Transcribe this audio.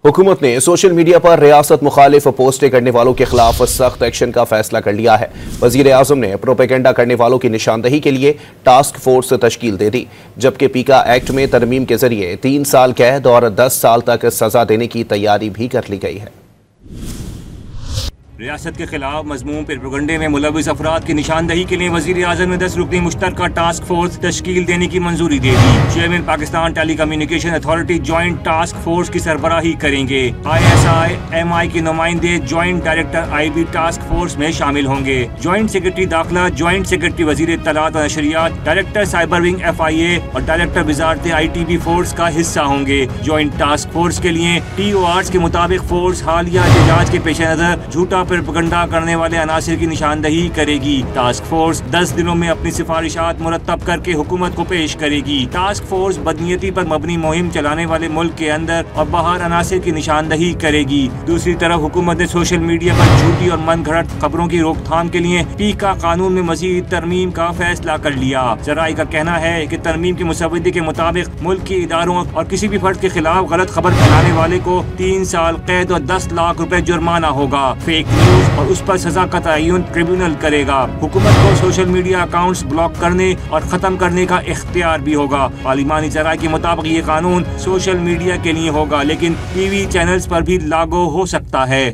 हुकूमत ने social media पर रियासत मुखालिफ पोस्टें करने वालों के खिलाफ सख्त एक्शन का फैसला कर लिया है। वजीर आजम ने प्रोपेगेंडा करने वालों की निशानदही के लिए टास्क फोर्स तश्कील दे दी, जबकि पीका एक्ट में तरमीम के जरिए 3 साल कैद और 10 साल तक सजा देने की तैयारी भी कर ली गई है। रियासत के खिलाफ मजमूम प्रोपेगेंडे में मुलविस अफराद की निशानदही के लिए वजीर आजम ने 10 रुकनी मुश्तरका टास्क फोर्स तश्कील देने की मंजूरी दे दी। Chairman Pakistan telecommunication authority joint task force की सरबराही करेंगे। ISI MI के नुमाइंदे joint director IB task force में शामिल होंगे। ज्वाइंट सेक्रेटरी दाखिला, ज्वाइंट सेक्रेटरी वजीर इत्तलात व नशरियात, डायरेक्टर साइबर विंग FIA और डायरेक्टर वजारत ITB फोर्स का हिस्सा होंगे। ज्वाइंट टास्क फोर्स के लिए TORs के मुताबिक फोर्स हालिया एहतजाज के पेश नजर झूठा प्रोपेगेंडा करने वाले अनासिर की निशानदही करेगी। टास्क फोर्स 10 दिनों में अपनी सिफारिशात मुरतब करके हुकूमत को पेश करेगी। टास्क फोर्स बदनीयती पर मबनी मुहिम चलाने वाले मुल्क के अंदर और बाहर अनासिर की निशानदही करेगी। दूसरी तरफ हुकूमत ने सोशल मीडिया पर झूठी और मन घड़त खबरों की रोकथाम के लिए पीका कानून में मजीद तरमीम का फैसला कर लिया। जराई का कहना है कि तरमीम के मुसव्वदे के मुताबिक मुल्क के इदारों और किसी भी फर्द के खिलाफ गलत खबर फैलाने वाले को 3 साल कैद और 10 लाख रुपए जुर्माना होगा। फेक न्यूज और उस पर सजा का तयन ट्रिब्यूनल करेगा। हुकूमत को सोशल मीडिया अकाउंट्स ब्लॉक करने और खत्म करने का इख्तियार भी होगा। पार्लिमानी जराये के मुताबिक ये कानून सोशल मीडिया के लिए होगा, लेकिन TV चैनल्स पर भी लागू हो सकता है।